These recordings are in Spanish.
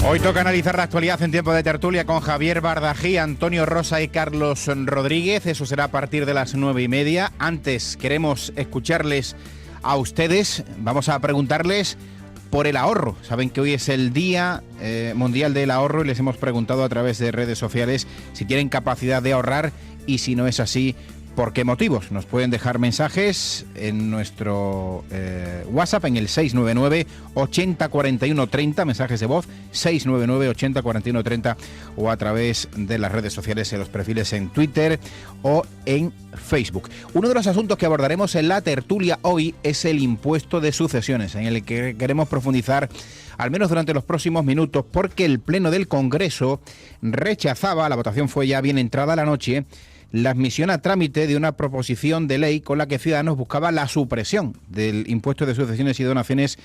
Hoy toca analizar la actualidad en tiempo de tertulia con Javier Bardají, Antonio Rosa y Carlos Rodríguez. Eso será a partir de las 9:30. Antes queremos escucharles a ustedes. Vamos a preguntarles por el ahorro. Saben que hoy es el Día Mundial del Ahorro y les hemos preguntado a través de redes sociales si tienen capacidad de ahorrar y si no es así, ¿por qué motivos? Nos pueden dejar mensajes en nuestro WhatsApp en el 699 80 41 30, mensajes de voz 699 80 41 30, o a través de las redes sociales, en los perfiles en Twitter o en Facebook. Uno de los asuntos que abordaremos en la tertulia hoy es el impuesto de sucesiones, en el que queremos profundizar al menos durante los próximos minutos, porque el Pleno del Congreso rechazaba, la votación fue ya bien entrada la noche, la admisión a trámite de una proposición de ley con la que Ciudadanos buscaba la supresión del impuesto de sucesiones y donaciones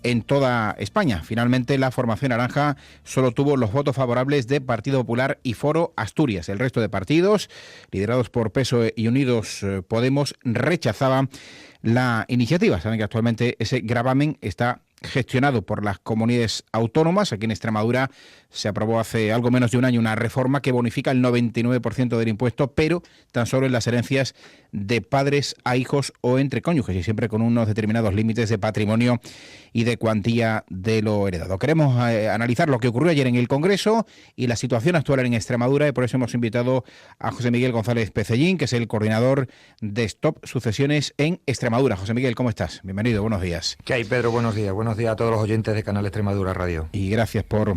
en toda España. Finalmente, la formación naranja solo tuvo los votos favorables de Partido Popular y Foro Asturias. El resto de partidos, liderados por PSOE y Unidos Podemos, rechazaban la iniciativa. Saben que actualmente ese gravamen está gestionado por las comunidades autónomas. Aquí en Extremadura se aprobó hace algo menos de un año una reforma que bonifica el 99% del impuesto, pero tan solo en las herencias de padres a hijos o entre cónyuges, y siempre con unos determinados límites de patrimonio y de cuantía de lo heredado. Queremos analizar lo que ocurrió ayer en el Congreso y la situación actual en Extremadura, y por eso hemos invitado a José Miguel González Pecellín, que es el coordinador de Stop Sucesiones en Extremadura. José Miguel, ¿cómo estás? Bienvenido, buenos días. ¿Qué hay, Pedro? Buenos días. Buenos días a todos los oyentes de Canal Extremadura Radio. Y gracias por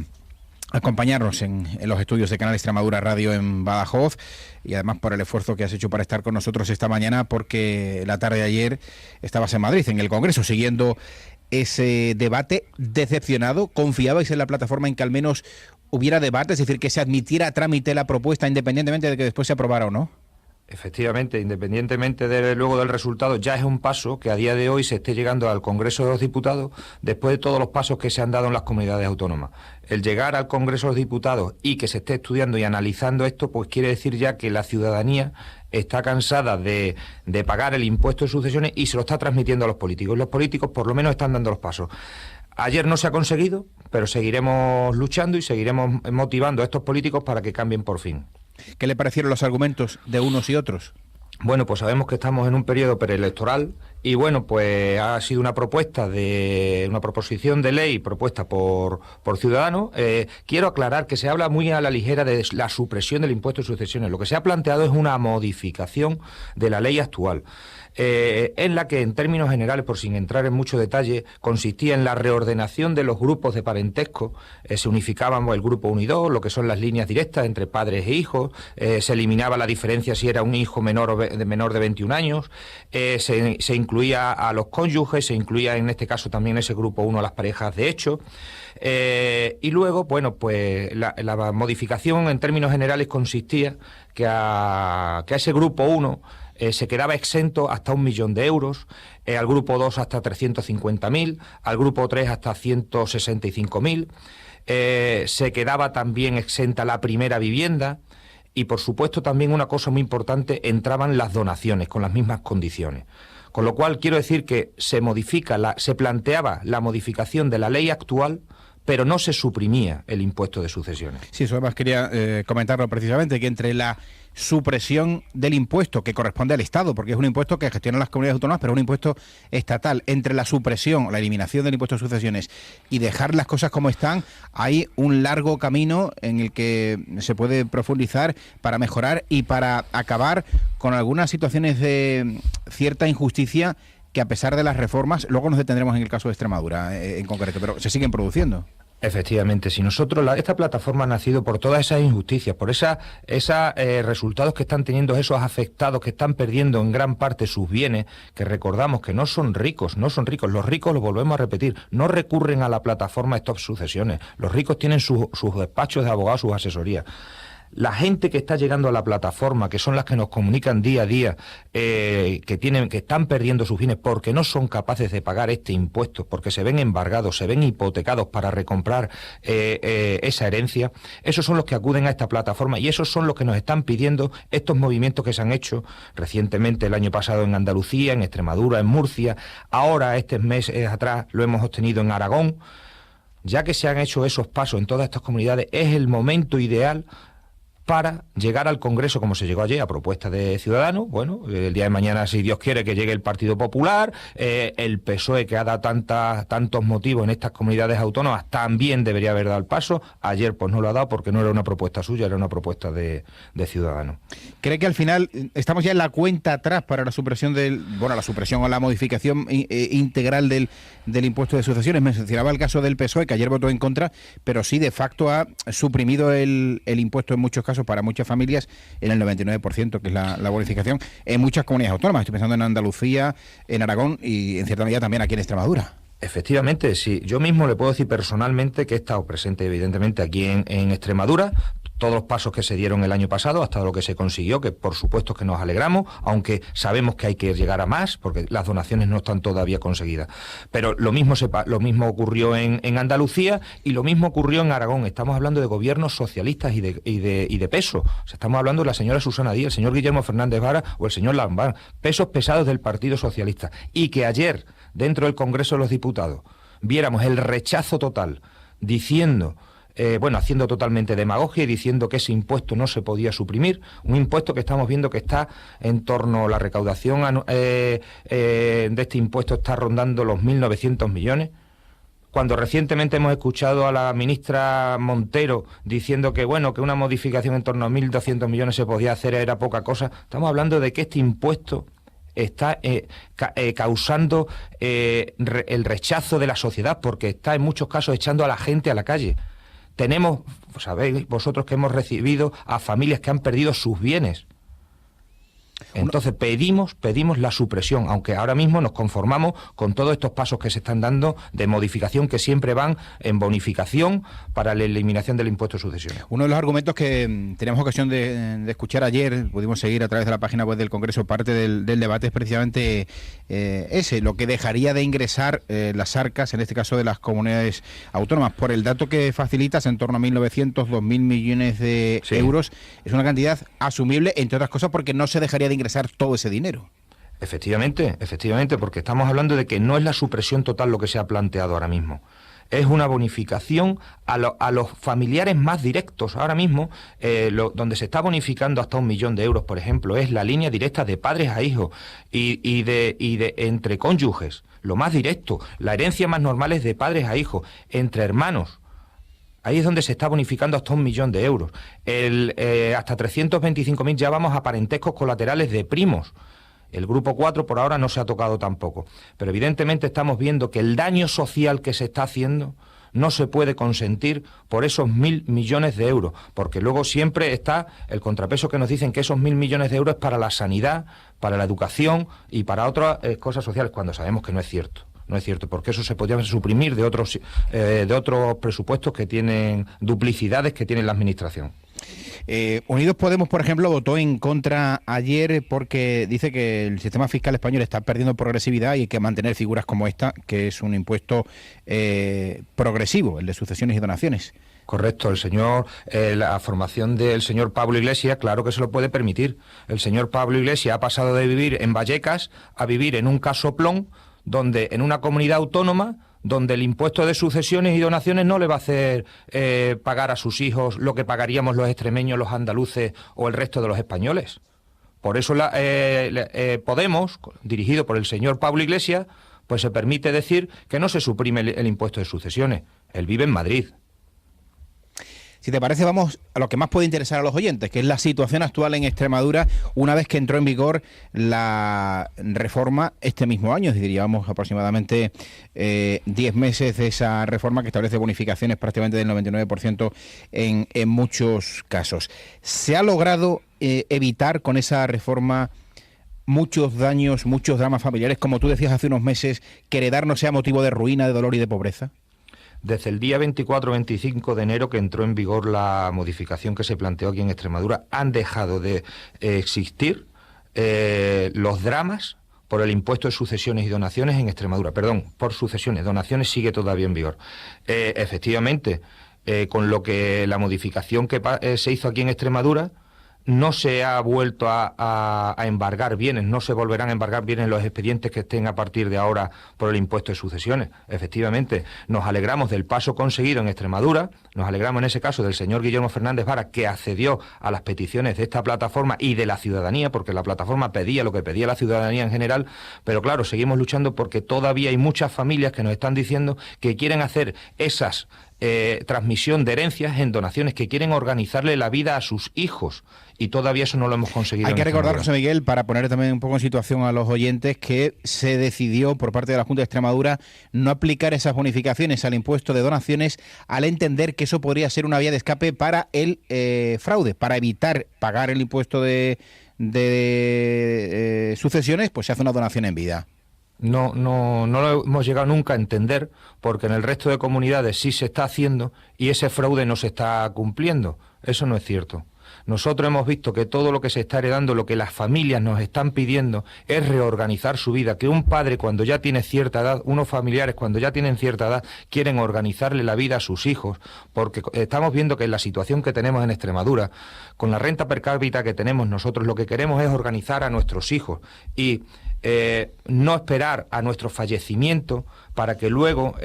acompañarnos en los estudios de Canal Extremadura Radio en Badajoz, y además por el esfuerzo que has hecho para estar con nosotros esta mañana, porque la tarde de ayer estabas en Madrid, en el Congreso, siguiendo ese debate. Decepcionado, confiabais en la plataforma en que al menos hubiera debate, es decir, que se admitiera a trámite la propuesta independientemente de que después se aprobara o no. Efectivamente, independientemente luego del resultado, ya es un paso que a día de hoy se esté llegando al Congreso de los Diputados después de todos los pasos que se han dado en las comunidades autónomas. El llegar al Congreso de los Diputados y que se esté estudiando y analizando esto, pues quiere decir ya que la ciudadanía está cansada de pagar el impuesto de sucesiones y se lo está transmitiendo a los políticos. Los políticos por lo menos están dando los pasos. Ayer no se ha conseguido, pero seguiremos luchando y seguiremos motivando a estos políticos para que cambien por fin. ¿Qué le parecieron los argumentos de unos y otros? Bueno, pues sabemos que estamos en un periodo preelectoral y bueno, pues ha sido una proposición de ley propuesta por Ciudadanos. Quiero aclarar que se habla muy a la ligera de la supresión del impuesto de sucesiones. Lo que se ha planteado es una modificación de la ley actual, en la que, en términos generales, por sin entrar en mucho detalle, consistía en la reordenación de los grupos de parentesco. Se unificaban el grupo 1 y 2, lo que son las líneas directas entre padres e hijos, se eliminaba la diferencia si era un hijo menor de 21 años, se incluía a los cónyuges, se incluía en este caso también ese grupo 1 a las parejas de hecho, y luego, bueno, pues la modificación en términos generales consistía que a ese grupo 1 se quedaba exento hasta 1 millón de euros, al grupo 2 hasta 350.000, al grupo 3 hasta 165.000, se quedaba también exenta la primera vivienda y, por supuesto, también una cosa muy importante, entraban las donaciones con las mismas condiciones. Con lo cual quiero decir que se planteaba la modificación de la ley actual, pero no se suprimía el impuesto de sucesiones. Sí, eso además quería comentarlo precisamente, que entre la supresión del impuesto que corresponde al Estado, porque es un impuesto que gestionan las comunidades autónomas, pero es un impuesto estatal, entre la supresión, la eliminación del impuesto de sucesiones y dejar las cosas como están, hay un largo camino en el que se puede profundizar para mejorar y para acabar con algunas situaciones de cierta injusticia que, a pesar de las reformas, luego nos detendremos en el caso de Extremadura en concreto, pero se siguen produciendo. Efectivamente, si nosotros, esta plataforma ha nacido por todas esas injusticias, por esos resultados que están teniendo esos afectados que están perdiendo en gran parte sus bienes, que recordamos que no son ricos, los ricos, lo volvemos a repetir, no recurren a la plataforma Stop Sucesiones, los ricos tienen sus despachos de abogados, sus asesorías. La gente que está llegando a la plataforma, que son las que nos comunican día a día, que están perdiendo sus bienes porque no son capaces de pagar este impuesto, porque se ven embargados, se ven hipotecados para recomprar esa herencia, esos son los que acuden a esta plataforma y esos son los que nos están pidiendo estos movimientos que se han hecho recientemente, el año pasado en Andalucía, en Extremadura, en Murcia, ahora este mes atrás lo hemos obtenido en Aragón. ya que se han hecho esos pasos en todas estas comunidades, es el momento ideal para llegar al Congreso, como se llegó ayer, a propuesta de Ciudadanos. Bueno, el día de mañana, si Dios quiere, que llegue el Partido Popular, el PSOE, que ha dado tantos motivos en estas comunidades autónomas, también debería haber dado el paso. Ayer pues no lo ha dado porque no era una propuesta suya, era una propuesta de Ciudadanos. ¿Cree que al final estamos ya en la cuenta atrás para la supresión la supresión o la modificación integral del impuesto de sucesiones? Me mencionaba el caso del PSOE, que ayer votó en contra, pero sí de facto ha suprimido el impuesto en muchos casos para muchas familias en el 99%, que es la bonificación, en muchas comunidades autónomas. Estoy pensando en Andalucía, en Aragón y en cierta medida también aquí en Extremadura. Efectivamente, sí. Yo mismo le puedo decir personalmente que he estado presente, evidentemente, aquí en Extremadura. Todos los pasos que se dieron el año pasado, hasta lo que se consiguió, que por supuesto que nos alegramos, aunque sabemos que hay que llegar a más, porque las donaciones no están todavía conseguidas. Pero lo mismo ocurrió en Andalucía y lo mismo ocurrió en Aragón. Estamos hablando de gobiernos socialistas y de peso. O sea, estamos hablando de la señora Susana Díaz, el señor Guillermo Fernández Vara o el señor Lambán, pesos pesados del Partido Socialista. Y que ayer, dentro del Congreso de los Diputados, viéramos el rechazo total, diciendo... haciendo totalmente demagogia y diciendo que ese impuesto no se podía suprimir, un impuesto que estamos viendo que está en torno, la recaudación de este impuesto está rondando los 1.900 millones, cuando recientemente hemos escuchado a la ministra Montero diciendo que que una modificación en torno a 1.200 millones se podía hacer, era poca cosa. Estamos hablando de que este impuesto está causando el rechazo de la sociedad, porque está en muchos casos echando a la gente a la calle. Sabéis vosotros que hemos recibido a familias que han perdido sus bienes. Entonces pedimos la supresión, aunque ahora mismo nos conformamos con todos estos pasos que se están dando de modificación que siempre van en bonificación para la eliminación del impuesto de sucesiones. Uno de los argumentos que teníamos ocasión de escuchar ayer, pudimos seguir a través de la página web del Congreso, parte del debate es precisamente ese, lo que dejaría de ingresar las arcas, en este caso de las comunidades autónomas, por el dato que facilitas, en torno a 1.900, 2.000 millones de euros. Es una cantidad asumible, entre otras cosas, porque no se dejaría de ingresar todo ese dinero. Efectivamente, porque estamos hablando de que no es la supresión total lo que se ha planteado ahora mismo. Es una bonificación a los familiares más directos. Ahora mismo, donde se está bonificando hasta 1 millón de euros, por ejemplo, es la línea directa de padres a hijos y de entre cónyuges. Lo más directo. La herencia más normal es de padres a hijos, entre hermanos. Ahí es donde se está bonificando hasta 1 millón de euros. Hasta 325.000 ya vamos a parentescos colaterales de primos. El grupo 4 por ahora no se ha tocado tampoco. Pero evidentemente estamos viendo que el daño social que se está haciendo no se puede consentir por esos 1.000 millones de euros. Porque luego siempre está el contrapeso que nos dicen que esos 1.000 millones de euros es para la sanidad, para la educación y para otras cosas sociales, cuando sabemos que no es cierto. No es cierto, porque eso se podría suprimir de otros presupuestos que tienen duplicidades que tiene la Administración. Unidos Podemos, por ejemplo, votó en contra ayer porque dice que el sistema fiscal español está perdiendo progresividad y hay que mantener figuras como esta, que es un impuesto progresivo, el de sucesiones y donaciones. Correcto, la formación del señor Pablo Iglesias, claro que se lo puede permitir. El señor Pablo Iglesias ha pasado de vivir en Vallecas a vivir en un casoplón, donde en una comunidad autónoma, donde el impuesto de sucesiones y donaciones no le va a hacer pagar a sus hijos lo que pagaríamos los extremeños, los andaluces o el resto de los españoles. Por eso Podemos, dirigido por el señor Pablo Iglesias, pues se permite decir que no se suprime el impuesto de sucesiones. Él vive en Madrid. Si te parece, vamos a lo que más puede interesar a los oyentes, que es la situación actual en Extremadura una vez que entró en vigor la reforma este mismo año. Es decir, llevamos aproximadamente 10 meses de esa reforma que establece bonificaciones prácticamente del 99% en muchos casos. ¿Se ha logrado evitar con esa reforma muchos daños, muchos dramas familiares, como tú decías hace unos meses, que heredar no sea motivo de ruina, de dolor y de pobreza? Desde el día 24-25 de enero que entró en vigor la modificación que se planteó aquí en Extremadura, han dejado de existir los dramas por el impuesto de sucesiones y donaciones en Extremadura. Perdón, por sucesiones, donaciones sigue todavía en vigor. Efectivamente, con lo que la modificación que se hizo aquí en Extremadura, no se ha vuelto a embargar bienes, no se volverán a embargar bienes los expedientes que estén a partir de ahora por el impuesto de sucesiones. Efectivamente, nos alegramos del paso conseguido en Extremadura, nos alegramos en ese caso del señor Guillermo Fernández Vara, que accedió a las peticiones de esta plataforma y de la ciudadanía, porque la plataforma pedía lo que pedía la ciudadanía en general, pero claro, seguimos luchando porque todavía hay muchas familias que nos están diciendo que quieren hacer esas transmisión de herencias en donaciones, que quieren organizarle la vida a sus hijos, y todavía eso no lo hemos conseguido. Hay que recordar, José Miguel, para poner también un poco en situación a los oyentes, que se decidió por parte de la Junta de Extremadura no aplicar esas bonificaciones al impuesto de donaciones, al entender que eso podría ser una vía de escape para el fraude, para evitar pagar el impuesto de sucesiones, pues se hace una donación en vida. No lo hemos llegado nunca a entender, porque en el resto de comunidades sí se está haciendo y ese fraude no se está cumpliendo. Eso no es cierto. Nosotros hemos visto que todo lo que se está heredando, lo que las familias nos están pidiendo, es reorganizar su vida, que un padre cuando ya tiene cierta edad, unos familiares cuando ya tienen cierta edad, quieren organizarle la vida a sus hijos, porque estamos viendo que en la situación que tenemos en Extremadura, con la renta per cápita que tenemos nosotros, lo que queremos es organizar a nuestros hijos y no esperar a nuestro fallecimiento para que luego,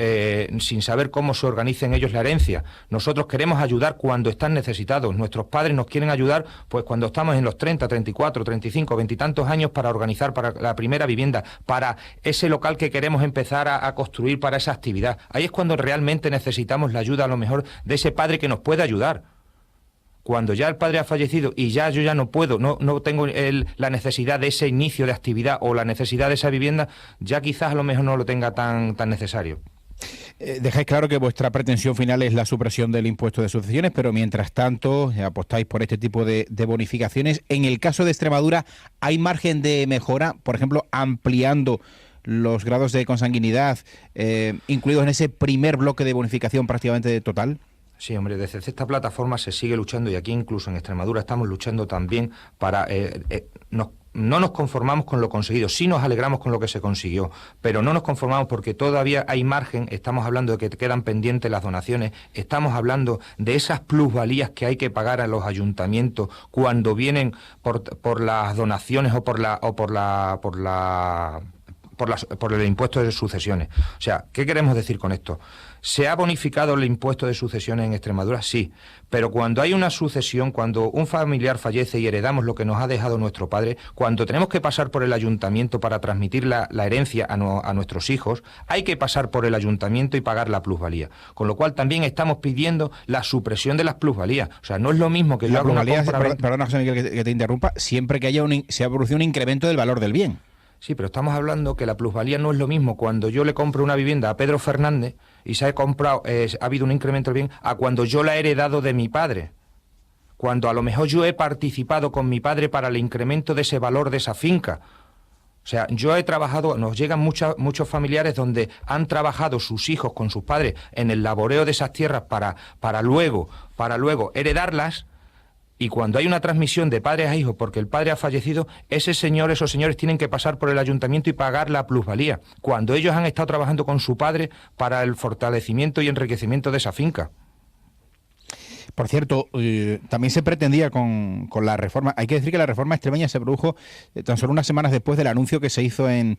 sin saber cómo se organicen ellos la herencia. Nosotros queremos ayudar cuando están necesitados. Nuestros padres nos quieren ayudar pues cuando estamos en los 30, 34, 35, 20 y tantos años, para organizar para la primera vivienda, para ese local que queremos empezar a construir para esa actividad. Ahí es cuando realmente necesitamos la ayuda, a lo mejor, de ese padre que nos puede ayudar. Cuando ya el padre ha fallecido y ya yo ya no puedo, no tengo la necesidad de ese inicio de actividad o la necesidad de esa vivienda, ya quizás a lo mejor no lo tenga tan necesario. Dejáis claro que vuestra pretensión final es la supresión del impuesto de sucesiones, pero mientras tanto apostáis por este tipo de bonificaciones. En el caso de Extremadura, ¿hay margen de mejora? Por ejemplo, ampliando los grados de consanguinidad, incluidos en ese primer bloque de bonificación prácticamente total. Sí, hombre, desde esta plataforma se sigue luchando, y aquí incluso en Extremadura estamos luchando también para... no nos conformamos con lo conseguido, sí nos alegramos con lo que se consiguió, pero no nos conformamos porque todavía hay margen. Estamos hablando de que quedan pendientes las donaciones, estamos hablando de esas plusvalías que hay que pagar a los ayuntamientos cuando vienen por las donaciones o por el impuesto de sucesiones. O sea, ¿qué queremos decir con esto? ¿Se ha bonificado el impuesto de sucesiones en Extremadura? Sí, pero cuando hay una sucesión, cuando un familiar fallece y heredamos lo que nos ha dejado nuestro padre, cuando tenemos que pasar por el ayuntamiento para transmitir la herencia a nuestros hijos, hay que pasar por el ayuntamiento y pagar la plusvalía. Con lo cual también estamos pidiendo la supresión de las plusvalías. O sea, no es lo mismo que yo haga una compra... Perdona, José Miguel, que te interrumpa, siempre que haya se ha producido un incremento del valor del bien. Sí, pero estamos hablando que la plusvalía no es lo mismo cuando yo le compro una vivienda a Pedro Fernández y se ha comprado, ha habido un incremento del bien, a cuando yo la he heredado de mi padre. Cuando a lo mejor yo he participado con mi padre para el incremento de ese valor de esa finca. O sea, yo he trabajado, nos llegan muchos familiares donde han trabajado sus hijos con sus padres en el laboreo de esas tierras para luego heredarlas. Y cuando hay una transmisión de padres a hijos porque el padre ha fallecido, esos señores tienen que pasar por el ayuntamiento y pagar la plusvalía, cuando ellos han estado trabajando con su padre para el fortalecimiento y enriquecimiento de esa finca. Por cierto, también se pretendía con la reforma, hay que decir que la reforma extremeña se produjo tan solo unas semanas después del anuncio que se hizo en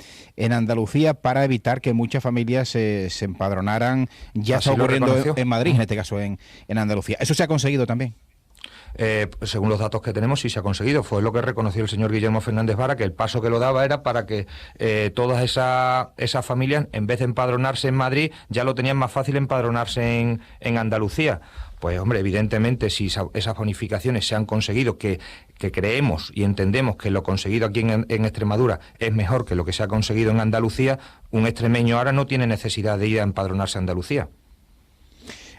Andalucía para evitar que muchas familias se empadronaran. Ya está ocurriendo en Madrid, en este caso en Andalucía. ¿Eso se ha conseguido también? Según los datos que tenemos, sí se ha conseguido. Fue lo que reconoció el señor Guillermo Fernández Vara, que el paso que lo daba era para que todas esas familias, en vez de empadronarse en Madrid, ya lo tenían más fácil empadronarse en Andalucía. Pues hombre, evidentemente, si esas bonificaciones se han conseguido, que creemos y entendemos que lo conseguido aquí en Extremadura es mejor que lo que se ha conseguido en Andalucía, un extremeño ahora no tiene necesidad de ir a empadronarse a Andalucía.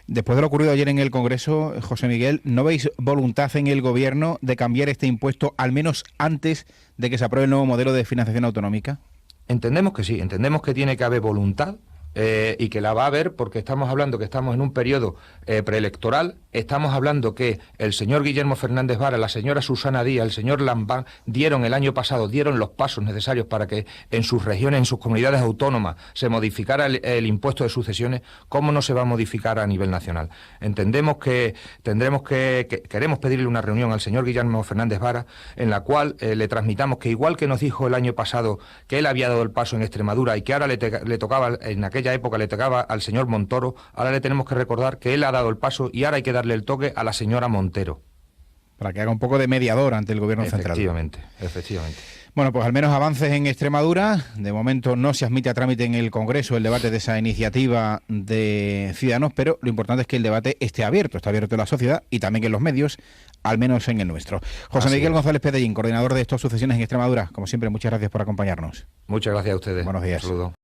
Después de lo ocurrido ayer en el Congreso, José Miguel, ¿no veis voluntad en el Gobierno de cambiar este impuesto, al menos antes de que se apruebe el nuevo modelo de financiación autonómica? Entendemos que sí, entendemos que tiene que haber voluntad y que la va a ver porque estamos hablando que estamos en un periodo preelectoral, estamos hablando que el señor Guillermo Fernández Vara, la señora Susana Díaz, el señor Lambán dieron el año pasado, dieron los pasos necesarios para que en sus regiones, en sus comunidades autónomas se modificara el impuesto de sucesiones. ¿Cómo no se va a modificar a nivel nacional? Entendemos que queremos pedirle una reunión al señor Guillermo Fernández Vara en la cual le transmitamos que igual que nos dijo el año pasado que él había dado el paso en Extremadura y que ahora le tocaba, en aquella época le tocaba al señor Montoro, ahora le tenemos que recordar que él ha dado el paso y ahora hay que darle el toque a la señora Montero. Para que haga un poco de mediador ante el gobierno central. Efectivamente. Bueno, pues al menos avances en Extremadura. De momento no se admite a trámite en el Congreso el debate de esa iniciativa de Ciudadanos, pero lo importante es que el debate esté abierto en la sociedad y también en los medios, al menos en el nuestro. José Miguel González Pedellín, coordinador de estas sucesiones en Extremadura. Como siempre, muchas gracias por acompañarnos. Muchas gracias a ustedes. Buenos días. Un saludo.